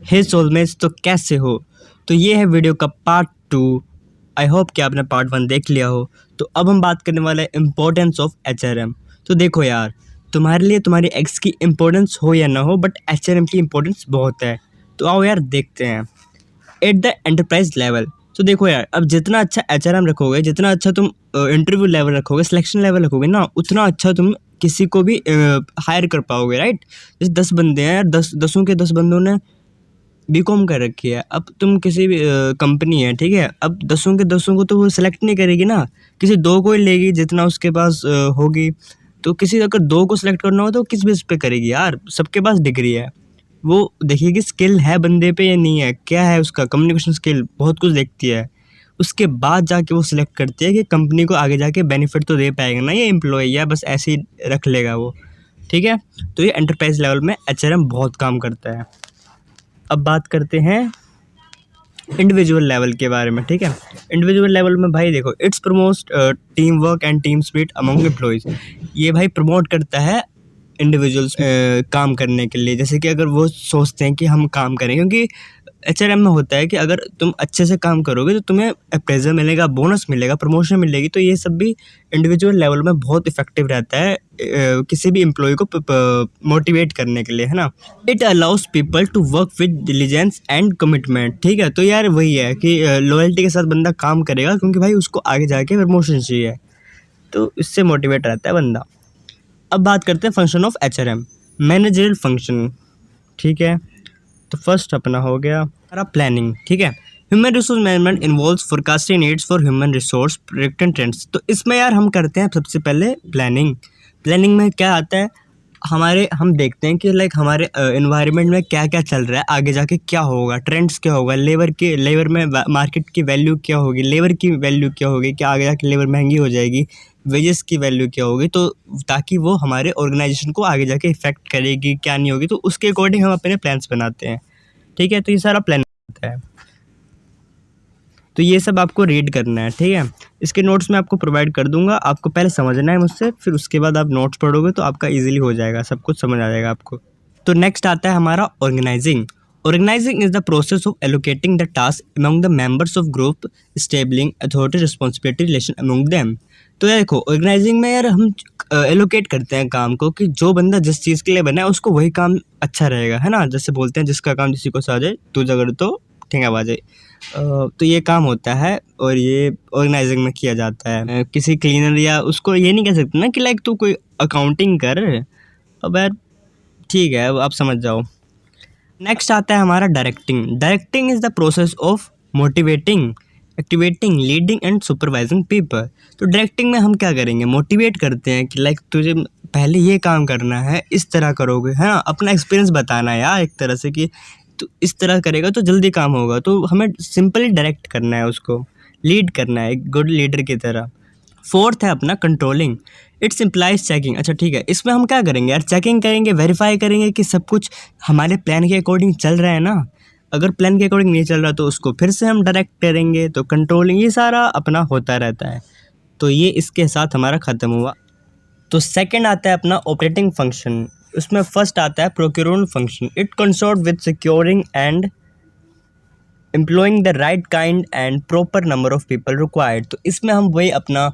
हे soulmates, तो कैसे हो? तो ये है वीडियो का पार्ट 2। आई होप कि आपने पार्ट 1 देख लिया हो। तो अब हम बात करने वाले हैं इम्पोर्टेंस ऑफ एचआरएम। तो देखो यार, तुम्हारे लिए तुम्हारी एक्स की इम्पोर्टेंस हो या ना हो, बट एचआरएम की इम्पोर्टेंस बहुत है। तो आओ यार देखते हैं। एट द एंटरप्राइज लेवल, तो देखो यार, अब जितना अच्छा एचआरएम रखोगे, जितना अच्छा तुम इंटरव्यू लेवल रखोगे, सिलेक्शन लेवल रखोगे ना, उतना अच्छा तुम किसी को भी हायर कर पाओगे, राइट। जैसे 10 बंदे हैं यार, 10 के 10 बंदों ने बीकॉम कर रखी है। अब तुम किसी भी कंपनी है, ठीक है, अब 10 के 10 को तो वो सिलेक्ट नहीं करेगी ना, किसी 2 को ही लेगी जितना उसके पास होगी। तो किसी अगर 2 को सिलेक्ट करना हो तो किस बेस पे करेगी यार? सबके पास डिग्री है, वो देखेगी स्किल है बंदे पे या नहीं है, क्या है उसका कम्युनिकेशन स्किल, बहुत कुछ देखती है। उसके बाद जाके वो सिलेक्ट करती है कि कंपनी को आगे जाके बेनिफिट तो दे पाएगा ना ये एम्प्लॉय, या बस ऐसे ही रख लेगा वो, ठीक है। तो ये एंटरप्राइज लेवल में एचआरएम बहुत काम करता है। अब बात करते हैं इंडिविजुअल लेवल के बारे में, ठीक है। इंडिविजुअल लेवल में भाई देखो, it's promote team work and team spirit among employees. ये भाई प्रमोट करता है इंडिविजुअल्स काम करने के लिए। जैसे कि अगर वो सोचते हैं कि हम काम करें, क्योंकि एचआरएम में होता है कि अगर तुम अच्छे से काम करोगे तो तुम्हें अप्रेजल मिलेगा, बोनस मिलेगा, प्रमोशन मिलेगी। तो ये सब भी इंडिविजुअल लेवल में बहुत इफेक्टिव रहता है किसी भी एम्प्लॉय को मोटिवेट करने के लिए, है ना। It allows people to work with diligence and commitment, ठीक है। तो यार वही है कि लॉयल्टी के साथ बंदा काम करेगा, क्योंकि भाई उसको आगे जाके प्रमोशन चाहिए, तो इससे मोटिवेट रहता है बंदा। अब बात करते हैं function of HRM, managerial function, ठीक है। तो फर्स्ट अपना हो गया हमारा प्लानिंग, ठीक है। Human resource management involves forecasting needs for human resource predicting trends. तो इसमें यार हम करते हैं सबसे पहले प्लानिंग। प्लानिंग में क्या आता है, हम देखते हैं कि लाइक हमारे एनवायरनमेंट में क्या क्या चल रहा है, आगे जाके क्या होगा, ट्रेंड्स क्या होगा, लेबर में मार्केट की वैल्यू क्या होगी, लेबर की वैल्यू क्या होगी, क्या आगे जाके लेबर महंगी हो जाएगी, वेजेस की वैल्यू क्या होगी, तो ताकि वो हमारे ऑर्गेनाइजेशन को आगे जाके इफेक्ट करेगी क्या नहीं होगी, तो उसके अकॉर्डिंग हम अपने प्लान्स बनाते हैं, ठीक है। तो ये सारा प्लान होता है, तो ये सब आपको रीड करना है, ठीक है। इसके नोट्स मैं आपको प्रोवाइड कर दूंगा, आपको पहले समझना है मुझसे, फिर उसके बाद आप नोट्स पढ़ोगे तो आपका इजीली हो जाएगा, सब कुछ समझ आ जाएगा आपको। तो नेक्स्ट आता है हमारा organising. Organising is the process of allocating the task among the members of group, establishing authority responsibility relation among them. तो यार देखो, ऑर्गेनाइजिंग में यार हम एलोकेट करते हैं काम को, कि जो बंदा जिस चीज़ के लिए बना है उसको वही काम अच्छा रहेगा, है ना। जैसे बोलते हैं जिसका काम किसी को साजे तू जगड़ तो ठेंगा बाजे। तो ये काम होता है और ये ऑर्गेनाइजिंग में किया जाता है। किसी क्लीनर या उसको ये नहीं कह सकते ना कि लाइक तू कोई अकाउंटिंग कर, अब यार ठीक है, अब आप समझ जाओ। नेक्स्ट आता है हमारा directing. Directing is the process of motivating, activating, leading and supervising people. तो डायरेक्टिंग में हम क्या करेंगे, मोटिवेट करते हैं कि लाइक तुझे पहले ये काम करना है, इस तरह करोगे, है ना। अपना एक्सपीरियंस बताना है यार एक तरह से, कि तो इस तरह करेगा तो जल्दी काम होगा। तो हमें सिंपली डायरेक्ट करना है, उसको लीड करना है एक गुड लीडर की तरह। फोर्थ है अपना कंट्रोलिंग, इट्स इम्प्लाइज चेकिंग। अच्छा ठीक है, इसमें हम क्या करेंगे यार, चेकिंग करेंगे, वेरीफाई करेंगे कि सब कुछ हमारे प्लान के अकॉर्डिंग चल रहा है ना। अगर प्लान के अकॉर्डिंग नहीं चल रहा तो उसको फिर से हम डायरेक्ट करेंगे। तो कंट्रोलिंग ये सारा अपना होता रहता है। तो ये इसके साथ हमारा ख़त्म हुआ। तो सेकंड आता है अपना ऑपरेटिंग फंक्शन। उसमें फर्स्ट आता है procurement function. It concert with securing and employing the right kind and proper number of people required. तो इसमें हम वही अपना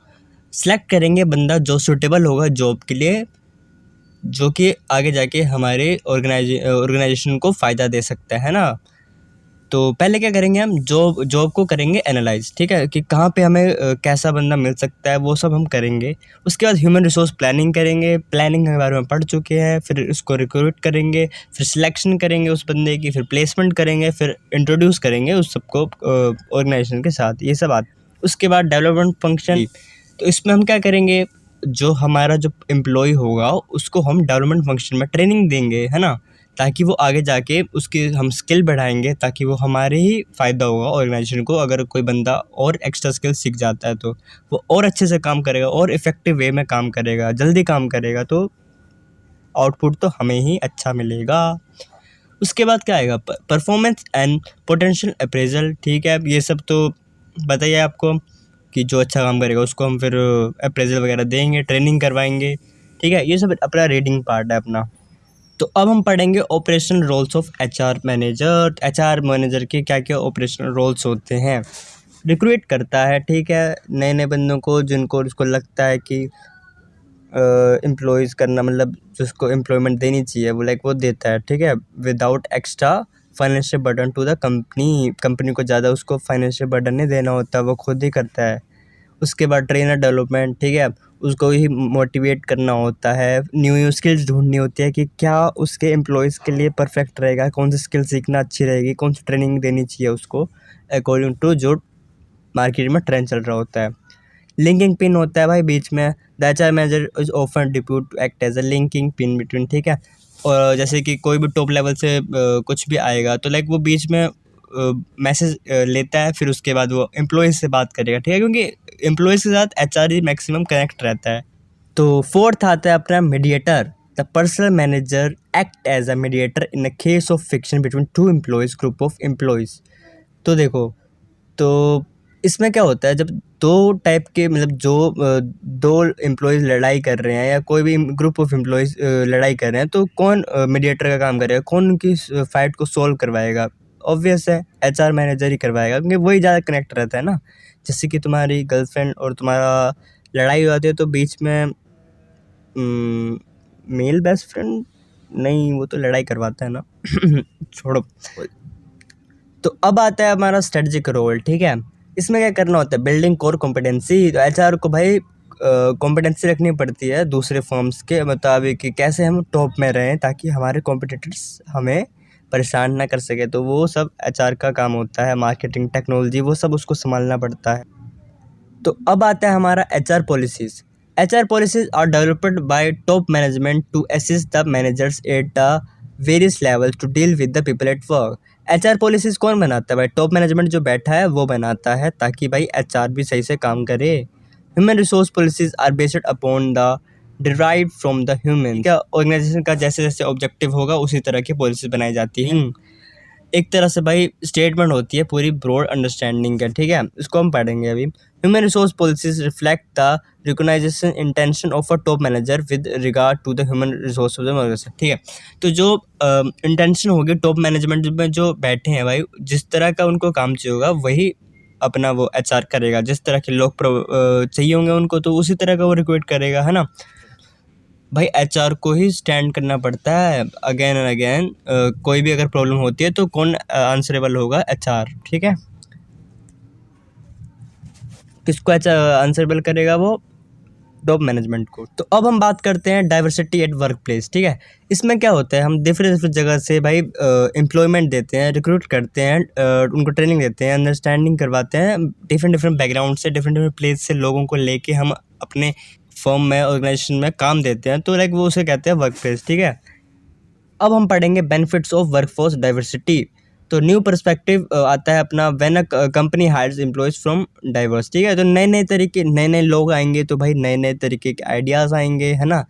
सेलेक्ट करेंगे बंदा जो सूटेबल होगा जॉब के लिए, जो कि आगे जाके हमारे ऑर्गेनाइजेशन को फ़ायदा दे सकता है ना। तो पहले क्या करेंगे, हम जॉब को करेंगे एनालाइज, ठीक है, कि कहाँ पे हमें कैसा बंदा मिल सकता है, वो सब हम करेंगे। उसके बाद ह्यूमन रिसोर्स प्लानिंग करेंगे, प्लानिंग के बारे में पढ़ चुके हैं, फिर उसको रिक्रूट करेंगे, फिर सिलेक्शन करेंगे उस बंदे की, फिर प्लेसमेंट करेंगे, फिर इंट्रोड्यूस करेंगे उस सबको ऑर्गेनाइजेशन के साथ, ये सब बात। उसके बाद डेवलपमेंट फंक्शन। तो इसमें हम क्या करेंगे, जो हमारा जो एम्प्लॉय होगा उसको हम डेवलपमेंट फंक्शन में ट्रेनिंग देंगे, है ना, ताकि वो आगे जाके उसकी हम स्किल बढ़ाएंगे, ताकि वो हमारे ही फ़ायदा होगा ऑर्गेनाइजेशन को। अगर कोई बंदा और एक्स्ट्रा स्किल सीख जाता है तो वो और अच्छे से काम करेगा, और इफ़ेक्टिव वे में काम करेगा, जल्दी काम करेगा, तो आउटपुट तो हमें ही अच्छा मिलेगा। उसके बाद क्या आएगा, परफॉर्मेंस एंड पोटेंशियल अप्रेजल, ठीक है। ये सब तो बताइए आपको कि जो अच्छा काम करेगा उसको हम फिर अप्रेजल वगैरह देंगे, ट्रेनिंग करवाएंगे, ठीक है। ये सब अपना रीडिंग पार्ट है अपना। तो अब हम पढ़ेंगे operational roles of HR manager. HR manager के क्या क्या ऑपरेशनल रोल्स होते हैं। रिक्रूट करता है, ठीक है, नए नए बंदों को जिनको उसको लगता है कि एम्प्लॉयज़ करना, मतलब जिसको एम्प्लॉयमेंट देनी चाहिए वो वो देता है, ठीक है, without extra financial burden to the company. Company को ज़्यादा उसको फाइनेंशियल बर्डन नहीं देना होता, वो खुद ही करता है। उसके बाद ट्रेनर डेवलपमेंट, ठीक है, उसको ही मोटिवेट करना होता है, न्यू न्यू स्किल्स ढूंढनी होती है कि क्या उसके एम्प्लॉयज़ के लिए परफेक्ट रहेगा, कौन सी स्किल सीखना अच्छी रहेगी, कौन सी ट्रेनिंग देनी चाहिए उसको अकॉर्डिंग टू जो मार्केट में ट्रेंड चल रहा होता है। लिंकिंग पिन होता है भाई बीच में। The HR manager is often depute to act as a linking pin between, ठीक है। और जैसे कि कोई भी टॉप लेवल से कुछ भी आएगा तो वो बीच में मैसेज लेता है, फिर उसके बाद वो एम्प्लॉयज़ से बात करेगा, ठीक है, क्योंकि एम्प्लॉयज़ के साथ एचआर ही मैक्सिमम कनेक्ट रहता है। तो फोर्थ आता है अपना mediator. The personal manager act as a mediator in a case of fiction between two employees, group of employees. तो देखो, तो इसमें क्या होता है, जब दो टाइप के जो दो एम्प्लॉयज़ लड़ाई कर रहे हैं या कोई भी ग्रुप ऑफ एम्प्लॉयज़ लड़ाई कर रहे हैं, तो कौन मीडिएटर का काम करेगा, कौन उनकी फाइट को सॉल्व करवाएगा? ऑब्वियस है, एचआर मैनेजर ही करवाएगा, क्योंकि वही ज़्यादा कनेक्ट रहता है ना। जैसे कि तुम्हारी गर्लफ्रेंड और तुम्हारा लड़ाई हो जाती है तो बीच में मेल बेस्ट फ्रेंड नहीं, वो तो लड़ाई करवाता है ना। छोड़ो। तो अब आता है हमारा स्ट्रेटजिक रोल, ठीक है। इसमें क्या करना होता है, बिल्डिंग कोर कॉम्पिटेंसी। तो एचआर को भाई कॉम्पिटेंसी रखनी पड़ती है दूसरे फर्म्स के मुताबिक कि कैसे हम टॉप में रहें ताकि हमारे कॉम्पिटिटर्स हमें परेशान ना कर सके। तो वो सब एचआर का काम होता है, मार्केटिंग, टेक्नोलॉजी, वो सब उसको संभालना पड़ता है। तो अब आता है हमारा HR policies. HR policies are developed by top management to assist the managers at the various level to deal with the people at work. HR policies कौन बनाता है भाई? टॉप मैनेजमेंट जो बैठा है वो बनाता है, ताकि भाई एचआर भी सही से काम करे। Human resource policies are based upon the derive from the human. क्या ऑर्गेनाइजेशन का जैसे जैसे ऑब्जेक्टिव होगा उसी तरह की पॉलिसीज़ बनाई जाती हैं। एक तरह से भाई स्टेटमेंट होती है पूरी ब्रॉड अंडरस्टैंडिंग का, ठीक है। इसको हम पढ़ेंगे अभी। Human resource policies reflect the recognisation intention of a top manager with regard to the human resource of the manager, ठीक है। तो जो इंटेंशन होगी टॉप मैनेजमेंट में जो बैठे हैं भाई, जिस तरह का उनको काम चाहिए होगा वही अपना वो एचआर करेगा। जिस तरह के लोग चाहिए होंगे उनको तो उसी तरह का वो रिक्रूट करेगा, है ना। भाई एचआर को ही स्टैंड करना पड़ता है अगेन एंड अगेन। कोई भी अगर प्रॉब्लम होती है तो कौन आंसरेबल होगा? एचआर, ठीक है। किसको आंसरेबल करेगा? वो टॉप मैनेजमेंट को। तो अब हम बात करते हैं डाइवर्सिटी एट वर्क प्लेस, ठीक है। इसमें क्या होता है, हम डिफरेंट डिफरेंट जगह से भाई एम्प्लॉयमेंट देते हैं, रिक्रूट करते हैं, उनको ट्रेनिंग देते हैं, अंडरस्टैंडिंग करवाते हैं। डिफरेंट डिफरेंट बैकग्राउंड से, डिफरेंट डिफरेंट प्लेस से लोगों को लेके हम अपने फर्म में, ऑर्गेनाइजेशन में काम देते हैं। तो वो उसे कहते हैं वर्क प्लेस, ठीक है। अब हम पढ़ेंगे बेनिफिट्स ऑफ वर्कफोर्स डाइवर्सिटी। तो न्यू पर्सपेक्टिव आता है अपना when a company hires employees from diverse, ठीक है। तो नए नए तरीके, नए नए लोग आएंगे तो भाई नए नए तरीके के आइडियाज़ आएंगे, है ना।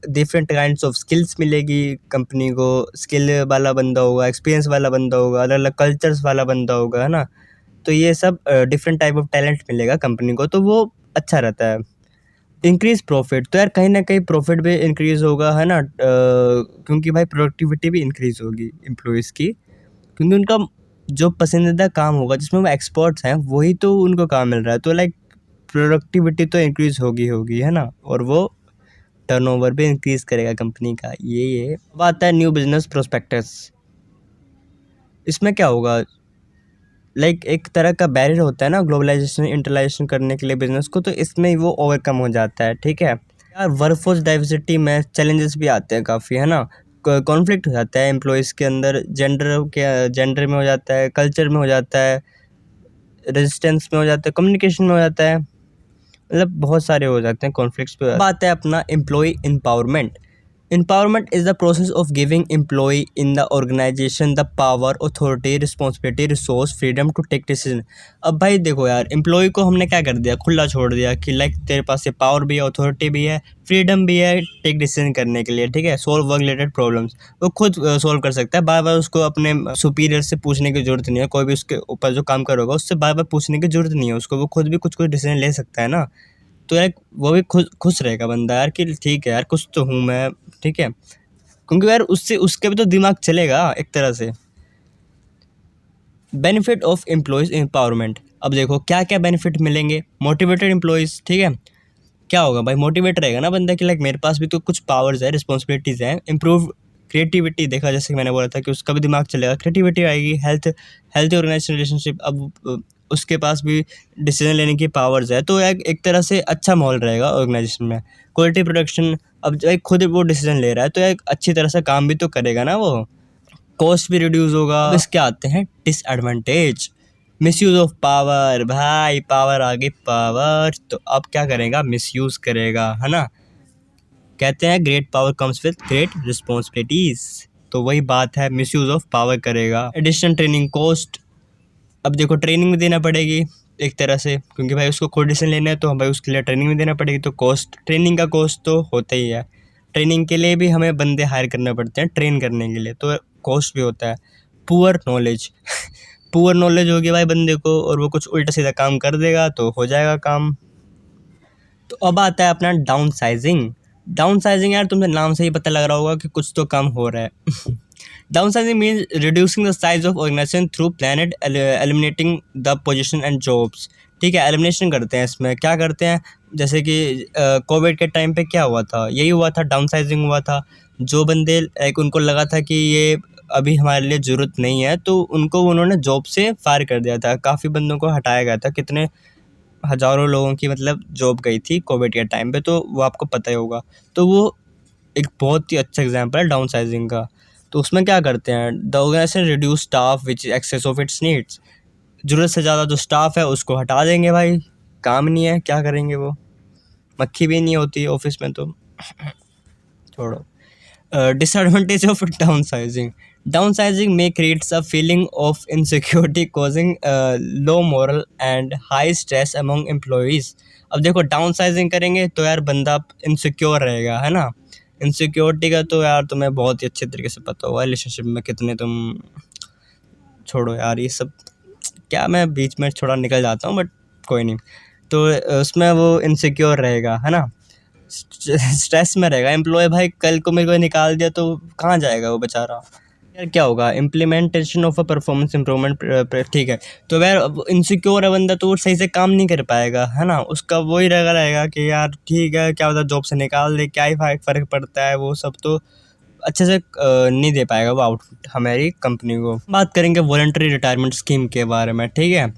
डिफरेंट काइंड्स ऑफ स्किल्स मिलेगी कंपनी को। स्किल वाला बंदा होगा, एक्सपीरियंस वाला बंदा होगा, अलग अलग कल्चर्स वाला बंदा होगा, है ना। तो ये सब डिफरेंट टाइप ऑफ टैलेंट मिलेगा कंपनी को, तो वो अच्छा रहता है। इंक्रीज प्रॉफिट, तो यार कहीं ना कहीं प्रॉफिट भी इंक्रीज़ होगा, है ना। क्योंकि भाई प्रोडक्टिविटी भी इंक्रीज़ होगी एम्प्लॉयज़ की, क्योंकि उनका जो पसंदीदा काम होगा जिसमें वो एक्सपर्ट्स हैं वही तो उनको काम मिल रहा है। तो प्रोडक्टिविटी तो इंक्रीज़ होगी, है ना। और वो टर्नओवर भी इंक्रीज़ करेगा कंपनी का। ये अब आता है न्यू बिजनेस प्रोस्पेक्टस। इसमें क्या होगा, एक तरह का बैरियर होता है ना ग्लोबलाइजेशन, इंटरलाइजेशन करने के लिए बिजनेस को, तो इसमें वो ओवरकम हो जाता है, ठीक है यार। वर्कफोर्स डाइवर्सिटी में चैलेंजेस भी आते हैं काफ़ी, है ना। कॉन्फ्लिक्ट हो जाता है एम्प्लॉयज़ के अंदर, जेंडर में हो जाता है, कल्चर में हो जाता है, रेजिस्टेंस में हो जाता है, कम्युनिकेशन में हो जाता है, बहुत सारे हो जाते हैं कॉन्फ्लिक्ट्स पे। बात है अपना employ empowerment. Empowerment is the process of giving employee in the organization the power, authority, responsibility, resource, freedom to take decision। अब भाई देखो यार, एम्प्लॉय को हमने क्या कर दिया, खुला छोड़ दिया कि तेरे पास ये पावर भी है, अथॉरिटी भी है, फ्रीडम भी है टेक डिसीजन करने के लिए, ठीक है। सॉल्व वर्क रिलेटेड प्रॉब्लम्स वो खुद सॉल्व कर सकता है। बार बार उसको अपने सुपीरियर से पूछने की जरूरत नहीं है। कोई भी उसके ऊपर जो काम करोगा उससे बार बार पूछने की जरूरत नहीं है उसको। वो खुद भी कुछ कुछ डिसीजन ले सकता है ना। तो यार वो भी खुश रहेगा बंदा यार कि ठीक है यार, कुछ तो हूँ मैं, ठीक है। क्योंकि यार उससे उसके भी तो दिमाग चलेगा एक तरह से। बेनिफिट ऑफ एम्प्लॉयज़ एम्पावरमेंट, अब देखो क्या क्या बेनिफिट मिलेंगे। मोटिवेटेड एम्प्लॉयज़, ठीक है, क्या होगा भाई, मोटिवेट रहेगा ना बंदा कि लाइक मेरे पास भी तो कुछ पावर्स है, रिस्पॉन्सिबिलिटीज़ हैं। इम्प्रूव क्रिएटिविटी, देखा जैसे कि मैंने बोला था कि उसका भी दिमाग चलेगा, क्रिएटिविटी आएगी। हेल्थ ऑर्गेनाइजेशन रिलेशनशिप, अब उसके पास भी डिसीजन लेने की पावर्स है, तो एक तरह से अच्छा माहौल रहेगा ऑर्गेनाइजेशन में। क्वालिटी प्रोडक्शन, अब जो एक खुद वो डिसीजन ले रहा है तो एक अच्छी तरह से काम भी तो करेगा ना वो। कॉस्ट भी रिड्यूस होगा। अब इसके आते हैं डिसएडवांटेज, मिसयूज ऑफ पावर, भाई पावर आ गई पावर, तो अब क्या करेगा, मिसयूज करेगा, है ना। कहते हैं great power comes with great responsibilities, तो वही बात है, मिसयूज ऑफ पावर करेगा। एडिशनल ट्रेनिंग कॉस्ट, अब देखो ट्रेनिंग भी देना पड़ेगी एक तरह से, क्योंकि भाई उसको खुद डिसीजन लेना है तो भाई उसके लिए ट्रेनिंग भी देना पड़ेगी, तो कॉस्ट, ट्रेनिंग का कॉस्ट तो होता ही है। ट्रेनिंग के लिए भी हमें बंदे हायर करने पड़ते हैं ट्रेन करने के लिए, तो कॉस्ट भी होता है। पुअर नॉलेज पुअर नॉलेज होगी भाई बंदे को, और वो कुछ उल्टा सीधा काम कर देगा तो हो जाएगा काम। तो अब आता है अपना डाउन साइजिंग। डाउन साइजिंग यार तुम्हें नाम से ही पता लग रहा होगा कि कुछ तो कम हो रहा है। Downsizing means reducing the size of organisation through planned eliminating the position and jobs, ठीक है। एलिमिनेशन करते हैं, इसमें क्या करते हैं, जैसे कि कोविड के टाइम पे क्या हुआ था, यही हुआ था, डाउन साइजिंग हुआ था। जो बंदे एक उनको लगा था कि ये अभी हमारे लिए ज़रूरत नहीं है, तो उनको उन्होंने जॉब से फायर कर दिया था, काफ़ी बंदों को हटाया गया था, कितने हज़ारों लोगों की मतलब जॉब गई थी कोविड के टाइम पे, तो वो आपको पता ही होगा। तो वो एक बहुत ही अच्छा एग्जांपल है डाउन साइजिंग का। तो उसमें क्या करते हैं, the organisation reduce staff which excess of its needs, ज़रूरत से ज़्यादा जो स्टाफ है उसको हटा देंगे भाई, काम नहीं है, क्या करेंगे वो, मक्खी भी नहीं होती ऑफिस में, तो छोड़ो। Disadvantage of downsizing. Downsizing may create a feeling of insecurity, causing low moral and high stress among employees. अब देखो डाउनसाइजिंग करेंगे तो यार बंदा इनसिक्योर रहेगा, है ना। इनसिक्योरिटी का तो यार तुम्हें बहुत ही अच्छे तरीके से पता होगा, रिलेशनशिप में कितने तुम, छोड़ो यार ये सब, क्या मैं बीच में थोड़ा निकल जाता हूँ, बट कोई नहीं। तो उसमें वो इनसिक्योर रहेगा, है ना, स्ट्रेस में रहेगा एम्प्लॉय, भाई कल को मेरे को निकाल दिया तो कहाँ जाएगा वो बेचारा। यार क्या होगा, implementation of a performance improvement, ठीक है। तो यार इनसिक्योर है बंदा तो वो सही से काम नहीं कर पाएगा, है ना, उसका वही रहेगा कि यार ठीक है, क्या पता जॉब से निकाल दे, क्या ही फ़र्क पड़ता है, वो सब तो अच्छे से नहीं दे पाएगा वो आउटपुट हमारी कंपनी को। बात करेंगे वॉलंटरी रिटायरमेंट स्कीम के बारे में, ठीक है,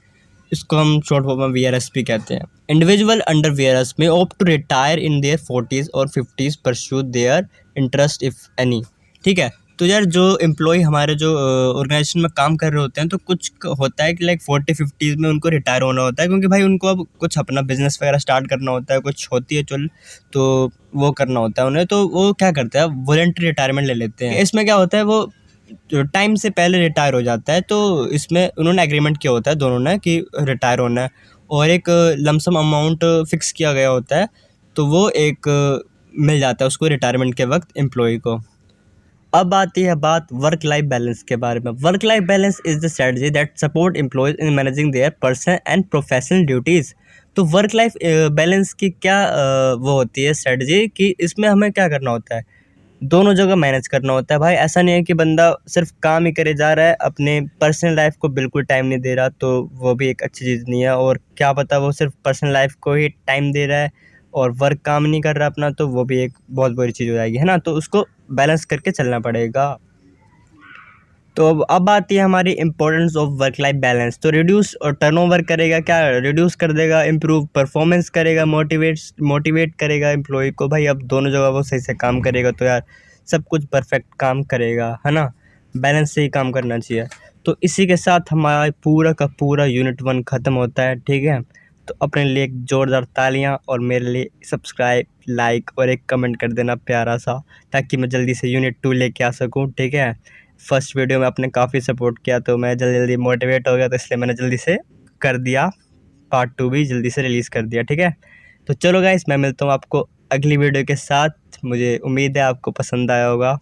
इसको हम शॉर्ट फॉर्म में VRS भी कहते हैं। इंडिविजुअल अंडर VRS में opt to retire in their 40s और 50s, pursue their interest if any, ठीक है। तो यार जो एम्प्लॉय हमारे जो ऑर्गेनाइजेशन में काम कर रहे होते हैं, तो कुछ होता है कि लाइक 40-50s में उनको रिटायर होना होता है, क्योंकि भाई उनको अब कुछ अपना बिजनेस वगैरह स्टार्ट करना होता है, कुछ होती है चल, तो वो करना होता है उन्हें, तो वो क्या करते हैं, वॉलंटरी रिटायरमेंट ले लेते हैं। इसमें क्या होता है, वो जो टाइम से पहले रिटायर हो जाता है, तो इसमें उन्होंने एग्रीमेंट किया होता है दोनों ने कि रिटायर होना है, और एक लमसम अमाउंट फिक्स किया गया होता है, तो वो एक मिल जाता है उसको रिटायरमेंट के वक्त एम्प्लॉय को। अब आती है बात वर्क लाइफ बैलेंस के बारे में। Work life balance is the strategy that support employees in managing their personal and professional duties. तो वर्क लाइफ बैलेंस की क्या वो होती है स्ट्रेटजी, कि इसमें हमें क्या करना होता है, दोनों जगह मैनेज करना होता है भाई। ऐसा नहीं है कि बंदा सिर्फ काम ही करे जा रहा है, अपने पर्सनल लाइफ को बिल्कुल टाइम नहीं दे रहा, तो वो भी एक अच्छी चीज़ नहीं है। और क्या पता वो सिर्फ पर्सनल लाइफ को ही टाइम दे रहा है और वर्क काम नहीं कर रहा अपना, तो वो भी एक बहुत बुरी चीज़ हो जाएगी, है ना। तो उसको बैलेंस करके चलना पड़ेगा। तो अब आती है हमारी importance of work life balance. तो रिड्यूस और टर्नओवर करेगा, क्या रिड्यूस कर देगा, इम्प्रूव परफॉर्मेंस करेगा, मोटिवेट करेगा एम्प्लॉय को, भाई अब दोनों जगह वो सही से काम करेगा तो यार सब कुछ परफेक्ट काम करेगा, है ना। बैलेंस से ही काम करना चाहिए। तो इसी के साथ हमारा पूरा का पूरा यूनिट 1 ख़त्म होता है, ठीक है। तो अपने लिए एक ज़ोरदार तालियां, और मेरे लिए सब्सक्राइब, लाइक और एक कमेंट कर देना प्यारा सा, ताकि मैं जल्दी से यूनिट 2 लेके आ सकूं, ठीक है। फर्स्ट वीडियो में आपने काफ़ी सपोर्ट किया, तो मैं जल्दी मोटिवेट हो गया, तो इसलिए मैंने जल्दी से कर दिया, पार्ट 2 भी जल्दी से रिलीज़ कर दिया, ठीक है। तो चलो गाइस, मैं मिलता हूँ आपको अगली वीडियो के साथ। मुझे उम्मीद है आपको पसंद आया होगा।